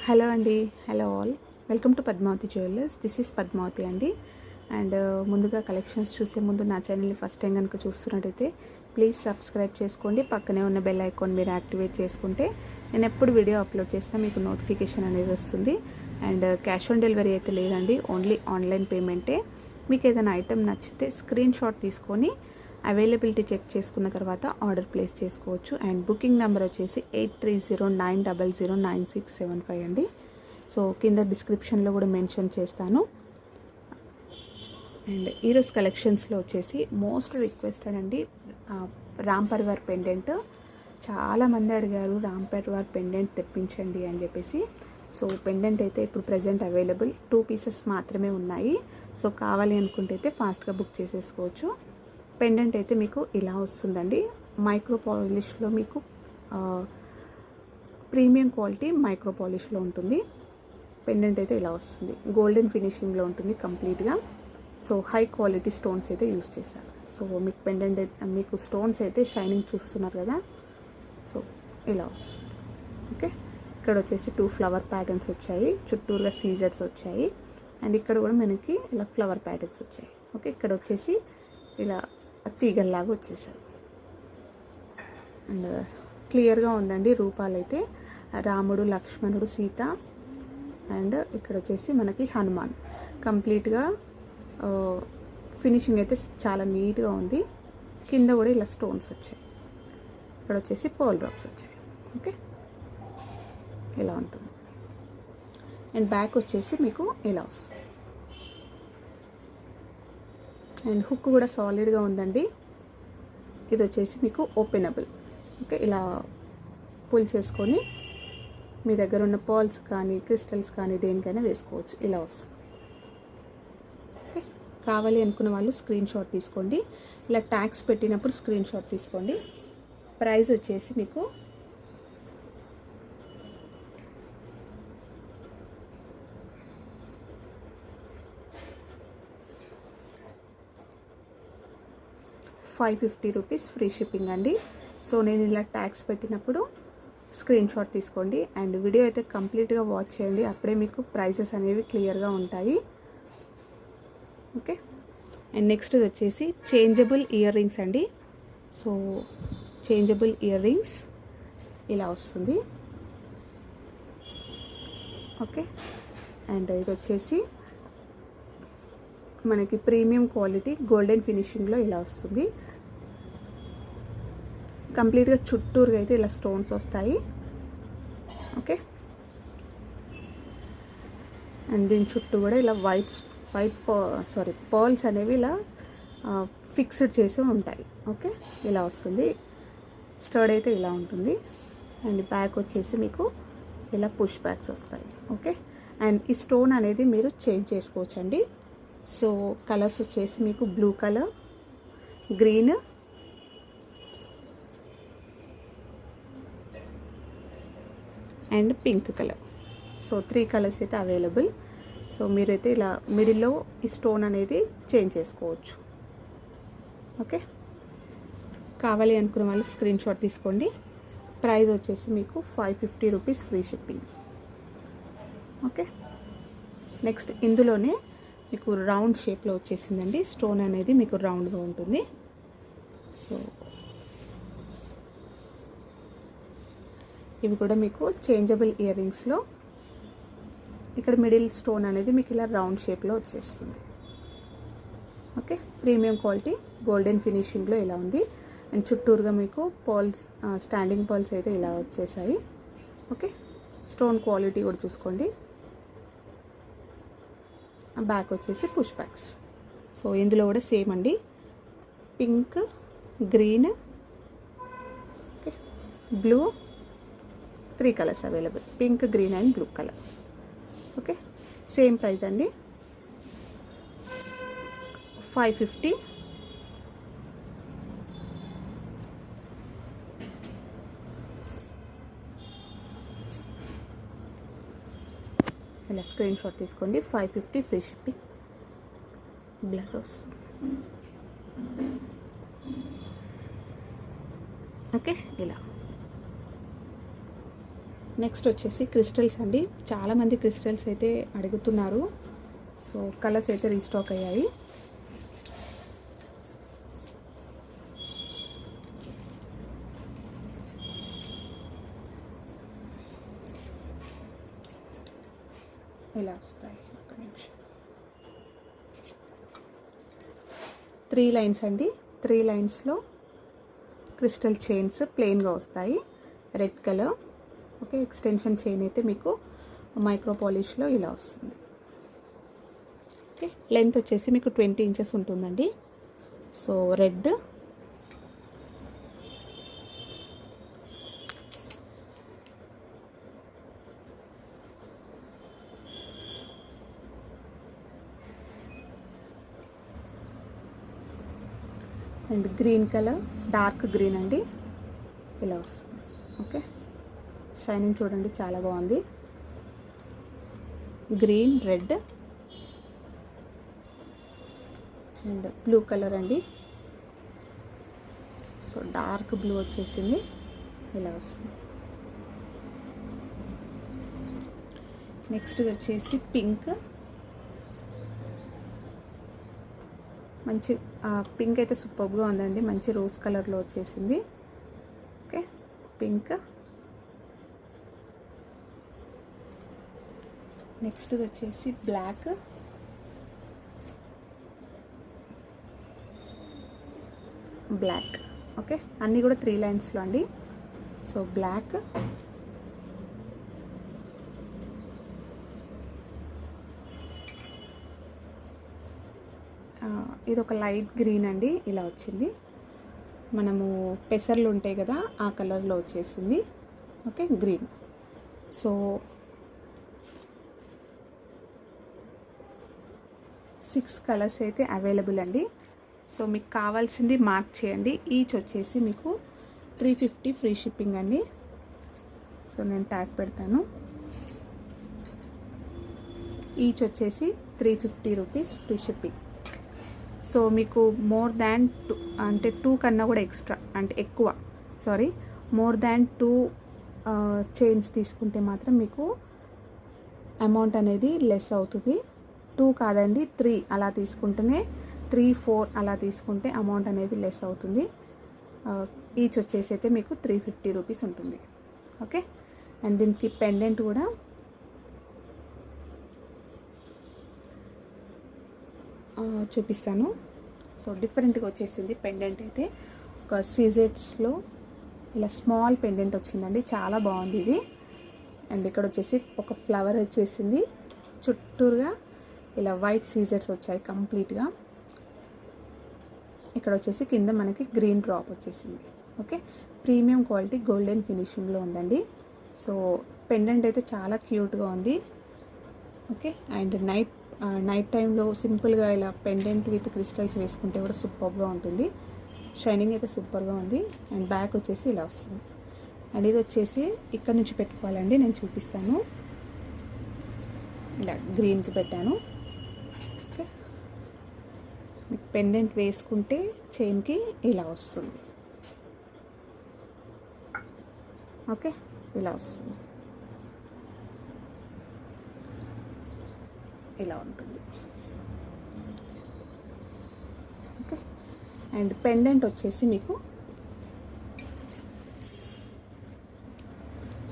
Hello అండి. Hello all. Welcome to Padmavathi jewellers. This is Padmavathi అండి. And ముందుగా కలెక్షన్స్ చూసే ముందు నా ఛానల్ని ఫస్ట్ టైం కనుక చూస్తున్నట్టయితే ప్లీజ్ సబ్స్క్రైబ్ చేసుకోండి. పక్కనే ఉన్న బెల్ ఐకాన్ మీరు యాక్టివేట్ చేసుకుంటే నేను ఎప్పుడు వీడియో అప్లోడ్ చేసినా మీకు నోటిఫికేషన్ అనేది వస్తుంది. అండ్ క్యాష్ ఆన్ డెలివరీ అయితే లేదండి, ఓన్లీ ఆన్లైన్ పేమెంటే. మీకు ఏదైనా ఐటెం నచ్చితే స్క్రీన్ షాట్ తీసుకొని అవైలబిలిటీ చెక్ చేసుకున్న తర్వాత ఆర్డర్ ప్లేస్ చేసుకోవచ్చు. అండ్ బుకింగ్ నెంబర్ వచ్చేసి 8309009675 అండి. సో కింద డిస్క్రిప్షన్లో కూడా మెన్షన్ చేస్తాను. అండ్ ఈరోజు కలెక్షన్స్లో వచ్చేసి మోస్ట్ రిక్వెస్టెడ్ అండి రామ్ పరివార్ పెండెంట్. చాలామంది అడిగారు రామ్ పరివార్ పెండెంట్ తెప్పించండి అని చెప్పేసి. సో పెండెంట్ అయితే ఇప్పుడు ప్రజెంట్ అవైలబుల్ 2 పీసెస్ మాత్రమే ఉన్నాయి. సో కావాలి అనుకుంటే అయితే ఫాస్ట్గా బుక్ చేసేసుకోవచ్చు. పెండెంట్ అయితే మీకు ఇలా వస్తుందండి. మైక్రో పాలిష్లో మీకు ప్రీమియం క్వాలిటీ మైక్రో పాలిష్లో ఉంటుంది. పెండెంట్ అయితే ఇలా వస్తుంది, గోల్డెన్ ఫినిషింగ్లో ఉంటుంది కంప్లీట్గా. సో హై క్వాలిటీ స్టోన్స్ అయితే యూజ్ చేశారు. సో మీకు పెండెంట్ మీకు స్టోన్స్ అయితే షైనింగ్ చూస్తున్నారు కదా. సో ఇలా వస్తుంది. ఓకే, ఇక్కడ వచ్చేసి 2 ఫ్లవర్ ప్యాటర్న్స్ వచ్చాయి, చుట్టూరుగా సీజర్స్ వచ్చాయి. అండ్ ఇక్కడ కూడా మనకి ఇలా ఫ్లవర్ ప్యాటర్న్స్ వచ్చాయి. ఓకే, ఇక్కడ వచ్చేసి ఇలా తీగల్లాగా వచ్చేసారు. అండ్ క్లియర్గా ఉందండి రూపాలు అయితే. రాముడు, లక్ష్మణుడు, సీత. అండ్ ఇక్కడ వచ్చేసి మనకి హనుమాన్. కంప్లీట్గా ఫినిషింగ్ అయితే చాలా నీట్గా ఉంది. కింద కూడా ఇలా స్టోన్స్ వచ్చాయి. ఇక్కడ వచ్చేసి పర్ల్ డ్రాప్స్ వచ్చాయి. ఓకే, ఇలా ఉంటుంది. అండ్ బ్యాక్ వచ్చేసి మీకు ఇలా వస్తుంది. అండ్ హుక్ కూడా సాలిడ్గా ఉందండి. ఇది వచ్చేసి మీకు ఓపెనబుల్. ఓకే, ఇలా పుల్ చేసుకొని మీ దగ్గర ఉన్న పర్ల్స్ కానీ క్రిస్టల్స్ కానీ దేనికైనా వేసుకోవచ్చు. ఇలా వస్తుంది. ఓకే, కావాలి అనుకున్న వాళ్ళు స్క్రీన్ షాట్ తీసుకోండి. ఇలా ట్యాగ్స్ పెట్టినప్పుడు స్క్రీన్ షాట్ తీసుకోండి. ప్రైస్ వచ్చేసి మీకు 550 రూపీస్ ఫ్రీ షిప్పింగ్ అండి. సో నేను ఇలా ట్యాగ్స్ పెట్టినప్పుడు స్క్రీన్ షాట్ తీసుకోండి. అండ్ వీడియో అయితే కంప్లీట్గా వాచ్ చేయండి, అప్పుడే మీకు ప్రైసెస్ అనేవి క్లియర్గా ఉంటాయి. ఓకే, అండ్ నెక్స్ట్ వచ్చేసి చేంజబుల్ ఇయర్ రింగ్స్ అండి. సో చేంజబుల్ ఇయర్ రింగ్స్ ఇలా వస్తుంది. ఓకే, అండ్ ఇది వచ్చేసి మనకి ప్రీమియం క్వాలిటీ గోల్డెన్ ఫినిషింగ్లో ఇలా వస్తుంది. కంప్లీట్గా చుట్టూరుగా అయితే ఇలా స్టోన్స్ వస్తాయి. ఓకే, అండ్ దీని చుట్టూ కూడా ఇలా పర్ల్స్ అనేవి ఇలా ఫిక్స్డ్ చేసి ఉంటాయి. ఓకే, ఇలా వస్తుంది. స్టర్డ్ అయితే ఇలా ఉంటుంది. అండ్ బ్యాక్ వచ్చేసి మీకు ఇలా పుష్ బ్యాక్స్ వస్తాయి. ఓకే, అండ్ ఈ స్టోన్ అనేది మీరు చేంజ్ చేసుకోవచ్చండి. సో కలర్స్ వచ్చేసి మీకు blue colour, green, and pink colour. So 3 colours అయితే అవైలబుల్. సో మీరైతే ఇలా మిడిల్లో ఈ స్టోన్ అనేది చేంజ్ చేసుకోవచ్చు. ఓకే, కావాలి అనుకున్న వాళ్ళు స్క్రీన్ షాట్ తీసుకోండి. ప్రైస్ వచ్చేసి మీకు 550 rupees free shipping. Okay, next ఇందులోనే మీకు రౌండ్ షేప్లో వచ్చేసిందండి. స్టోన్ అనేది మీకు రౌండ్గా ఉంటుంది. సో ఇవి కూడా మీకు చేంజబుల్ ఇయర్ రింగ్స్లో ఇక్కడ మిడిల్ స్టోన్ అనేది మీకు ఇలా రౌండ్ షేప్లో వచ్చేస్తుంది. ఓకే, ప్రీమియం క్వాలిటీ గోల్డెన్ ఫినిషింగ్లో ఇలా ఉంది. అండ్ చుట్టూరుగా మీకు పర్ల్స్, స్టాండింగ్ పర్ల్స్ అయితే ఇలా వచ్చేసాయి. ఓకే, స్టోన్ క్వాలిటీ కూడా చూసుకోండి. బ్యాక్ వచ్చేసి పుష్ బ్యాక్స్. సో ఇందులో కూడా సేమ్ అండి, pink, green, okay, blue, 3 colours available. Pink, green and blue colour. Okay, same price అండి, 550. ఇలా స్క్రీన్ షాట్ తీసుకోండి. 550 ఫ్రీ షిప్పింగ్. బ్లర్ వస్తుంది. ఓకే, ఇలా నెక్స్ట్ వచ్చేసి క్రిస్టల్స్ అండి. చాలామంది క్రిస్టల్స్ అయితే అడుగుతున్నారు. సో కలర్స్ అయితే రీస్టాక్ అయ్యాయి. ఇలా వస్తాయి. ఒక నిమిషం. 3 లైన్స్ అండి. 3 లైన్స్లో క్రిస్టల్ చైన్స్ ప్లెయిన్గా వస్తాయి. Red colour. Okay, extension chain అయితే మీకు మైక్రో పాలిష్లో ఇలా వస్తుంది. ఓకే, లెంత్ వచ్చేసి మీకు 20 ఇంచెస్ ఉంటుందండి. So red, and green colour, dark green అండి, ఇలా వస్తుంది. ఓకే, షైనింగ్ చూడండి చాలా బాగుంది. Green, red and blue colour అండి. సో డార్క్ బ్లూ వచ్చేసింది, ఇలా వస్తుంది. నెక్స్ట్ వచ్చేసి పింక్. మంచి పింక్ అయితే సూపర్గా ఉందండి. మంచి రోజ్ కలర్లో వచ్చేసింది. Okay, pink. నెక్స్ట్ వచ్చేసి బ్లాక్. బ్లాక్. ఓకే, అన్నీ కూడా 3 లైన్స్లో అండి. సో బ్లాక్, ఇది ఒక లైట్ గ్రీన్ అండి, ఇలా వచ్చింది. మనము పెసర్లు ఉంటాయి కదా, ఆ కలర్లో వచ్చేసింది. Okay, green. సో 6 కలర్స్ అయితే అవైలబుల్ అండి. సో మీకు కావాల్సింది మార్క్ చేయండి. ఈచ్ వచ్చేసి మీకు 350 ఫ్రీ షిప్పింగ్ అండి. సో నేను ట్యాగ్ పెడతాను. ఈచ్ వచ్చేసి 350 రూపీస్ ఫ్రీ షిప్పింగ్. సో మీకు మోర్ దాన్ 2 అంటే 2 కన్నా కూడా ఎక్స్ట్రా అంటే ఎక్కువ మోర్ దాన్ 2 చైన్స్ తీసుకుంటే మాత్రం మీకు అమౌంట్ అనేది లెస్ అవుతుంది. 2 కాదండి, 3 అలా తీసుకుంటేనే 3, 4 అలా తీసుకుంటే అమౌంట్ అనేది లెస్ అవుతుంది. ఈచ్ వచ్చేసి అయితే మీకు 350 రూపీస్ ఉంటుంది. ఓకే, అండ్ దీనికి పెండెంట్ కూడా చూపిస్తాను. సో డిఫరెంట్గా వచ్చేసింది పెండెంట్ అయితే. ఒక సీజెట్స్లో ఇలా స్మాల్ పెండెంట్ వచ్చిందండి, చాలా బాగుంది ఇది. అండ్ ఇక్కడ వచ్చేసి ఒక ఫ్లవర్ వచ్చేసింది, చుట్టూరుగా ఇలా వైట్ సీజెట్స్ వచ్చాయి కంప్లీట్గా. ఇక్కడ వచ్చేసి కింద మనకి గ్రీన్ డ్రాప్ వచ్చేసింది. ఓకే, ప్రీమియం క్వాలిటీ గోల్డెన్ ఫినిషింగ్లో ఉందండి. సో పెండెంట్ అయితే చాలా క్యూట్గా ఉంది. ఓకే, అండ్ నైట్ టైంలో సింపుల్గా ఇలా పెండెంట్ విత్ క్రిస్టల్స్ వేసుకుంటే కూడా సూపర్గా ఉంటుంది. షైనింగ్ అయితే సూపర్గా ఉంది. అండ్ బ్యాక్ వచ్చేసి ఇలా వస్తుంది. అండ్ ఇది వచ్చేసి ఇక్కడ నుంచి పెట్టుకోవాలండి, నేను చూపిస్తాను. ఇలా గ్రీన్కి పెట్టాను. ఓకే, మీకు పెండెంట్ వేసుకుంటే చైన్కి ఇలా వస్తుంది. ఓకే, ఇలా వస్తుంది, ఇలా ఉంటుంది. ఓకే, అండ్ పెండెంట్ వచ్చేసి మీకు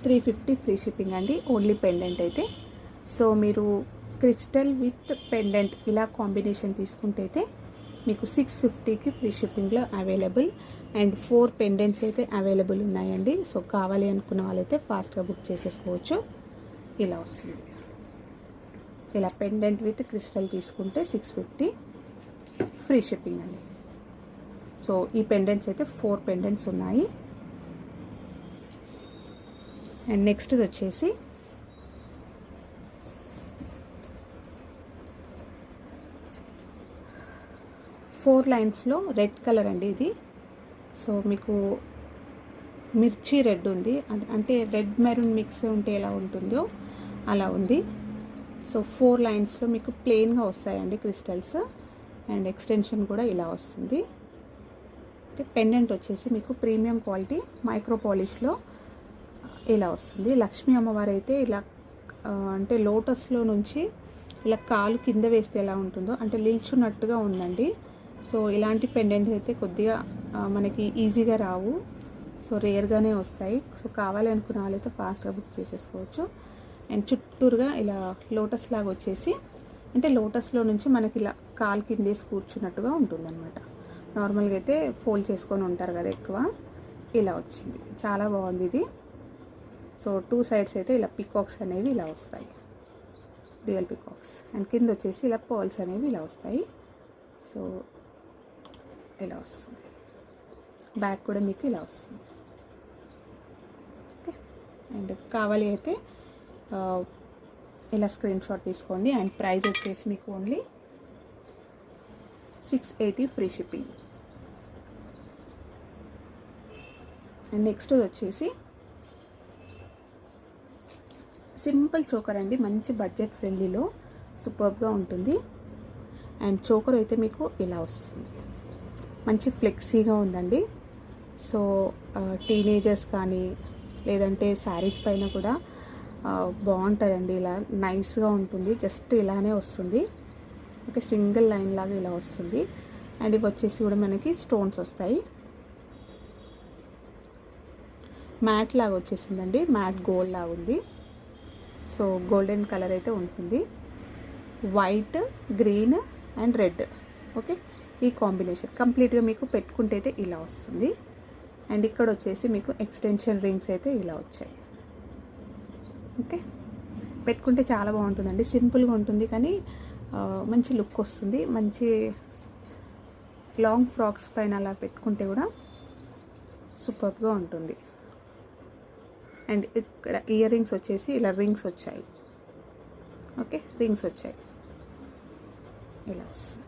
350 ఫ్రీ షిప్పింగ్ అండి, ఓన్లీ పెండెంట్ అయితే. సో మీరు క్రిస్టల్ విత్ పెండెంట్ ఇలా కాంబినేషన్ తీసుకుంటే అయితే మీకు 650కి ఫ్రీ షిప్పింగ్లో అవైలబుల్. అండ్ 4 పెండెంట్స్ అయితే అవైలబుల్ ఉన్నాయండి. సో కావాలి అనుకున్న వాళ్ళైతే ఫాస్ట్గా బుక్ చేసేసుకోవచ్చు. ఇలా వస్తుంది. ఇలా పెండెంట్ విత్ క్రిస్టల్ తీసుకుంటే 650 ఫ్రీ షిప్పింగ్ అండి. సో ఈ పెండెంట్స్ అయితే 4 పెండెంట్స్ ఉన్నాయి. అండ్ నెక్స్ట్ వచ్చేసి ఫోర్ లైన్స్లో రెడ్ కలర్ అండి ఇది. సో మీకు మిర్చి రెడ్ ఉంది, అంటే రెడ్ మెరూన్ మిక్స్ ఉంటే ఎలా ఉంటుందో అలా ఉంది. సో 4 లైన్స్లో మీకు ప్లెయిన్గా వస్తాయండి క్రిస్టల్స్. అండ్ ఎక్స్టెన్షన్ కూడా ఇలా వస్తుంది. పెండెంట్ వచ్చేసి మీకు ప్రీమియం క్వాలిటీ మైక్రో పాలిష్లో ఇలా వస్తుంది. లక్ష్మీ అమ్మవారు అయితే ఇలా అంటే లోటస్లో నుంచి ఇలా కాలు కింద వేస్తే ఎలా ఉంటుందో అంటే నిల్చున్నట్టుగా ఉందండి. సో ఇలాంటి పెండెంట్స్ అయితే కొద్దిగా మనకి ఈజీగా రావు, సో రేర్గానే వస్తాయి. సో కావాలి అనుకున్న వాళ్ళైతే ఫాస్ట్గా బుక్ చేసేసుకోవచ్చు. అండ్ చుట్టూరుగా ఇలా లోటస్ లాగా వచ్చేసి అంటే లోటస్లో నుంచి మనకి ఇలా కాలు కిందేసి కూర్చున్నట్టుగా ఉంటుందన్నమాట. నార్మల్గా అయితే ఫోల్డ్ చేసుకొని ఉంటారు కదా ఎక్కువ, ఇలా వచ్చింది. చాలా బాగుంది ఇది. సో 2 సైడ్స్ అయితే ఇలా పికాక్స్ అనేవి ఇలా వస్తాయి, రియల్ పికాక్స్. అండ్ కింద వచ్చేసి ఇలా పర్ల్స్ అనేవి ఇలా వస్తాయి. సో ఇలా వస్తుంది. బ్యాక్ కూడా మీకు ఇలా వస్తుంది. ఓకే. అండ్ కావాలి అయితే ఇలా స్క్రీన్ షాట్ తీసుకోండి. అండ్ ప్రైస్ వచ్చేసి మీకు only 680 free shipping. And next వచ్చేసి సింపుల్ చోకర్ అండి, మంచి బడ్జెట్ ఫ్రెండ్లీలో సూపర్గా ఉంటుంది. అండ్ చోకర్ అయితే మీకు ఇలా వస్తుంది, మంచి ఫ్లెక్సీగా ఉందండి. సో టీనేజర్స్ కానీ లేదంటే శారీస్ పైన కూడా బాగుంటుందండి. ఇలా నైస్గా ఉంటుంది. జస్ట్ ఇలానే వస్తుంది, ఓకే. సింగిల్ లైన్ లాగా ఇలా వస్తుంది. అండ్ ఇవి వచ్చేసి కూడా మనకి స్టోన్స్ వస్తాయి. మ్యాట్ లాగా వచ్చేసిందండి, మ్యాట్ గోల్డ్ లాగా ఉంది. సో గోల్డెన్ కలర్ అయితే ఉంటుంది. White, green and red, okay. ఈ కాంబినేషన్ కంప్లీట్గా మీకు పెట్టుకుంటే అయితే ఇలా వస్తుంది. అండ్ ఇక్కడ వచ్చేసి మీకు ఎక్స్టెన్షన్ రింగ్స్ అయితే ఇలా వచ్చాయి, ఓకే. పెట్టుకుంటే చాలా బాగుంటుందండి. సింపుల్గా ఉంటుంది కానీ మంచి లుక్ వస్తుంది. మంచి లాంగ్ ఫ్రాక్స్ పైన అలా పెట్టుకుంటే కూడా సూపర్గా ఉంటుంది. అండ్ ఇక్కడ ఇయర్ రింగ్స్ వచ్చేసి ఇలా రింగ్స్ వచ్చాయి, ఓకే. రింగ్స్ వచ్చాయి ఇలా వస్తుంది.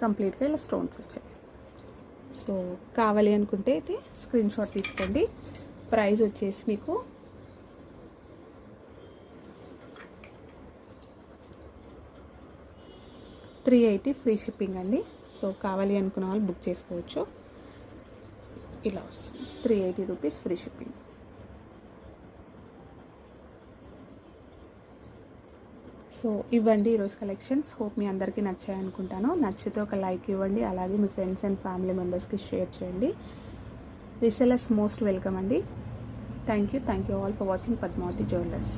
కంప్లీట్గా ఇలా స్టోన్స్ వచ్చాయి. సో కావాలి అనుకుంటే అయితే స్క్రీన్ షాట్ తీసుకోండి. ప్రైస్ వచ్చేసి మీకు 380 ఫ్రీ షిప్పింగ్ అండి. సో కావాలి అనుకున్న వాళ్ళు బుక్ చేసుకోవచ్చు. ఇలా వస్తుంది 380 రూపీస్ ఫ్రీ షిప్పింగ్. సో ఇవ్వండి ఈరోజు కలెక్షన్స్. హోప్ మీ అందరికీ నచ్చాయి అనుకుంటాను. నచ్చితే ఒక లైక్ ఇవ్వండి, అలాగే మీ ఫ్రెండ్స్ అండ్ ఫ్యామిలీ మెంబర్స్కి షేర్ చేయండి. రీసెలర్స్ మోస్ట్ వెల్కమ్ అండి. Thank you all for watching Padmavathi jewellers.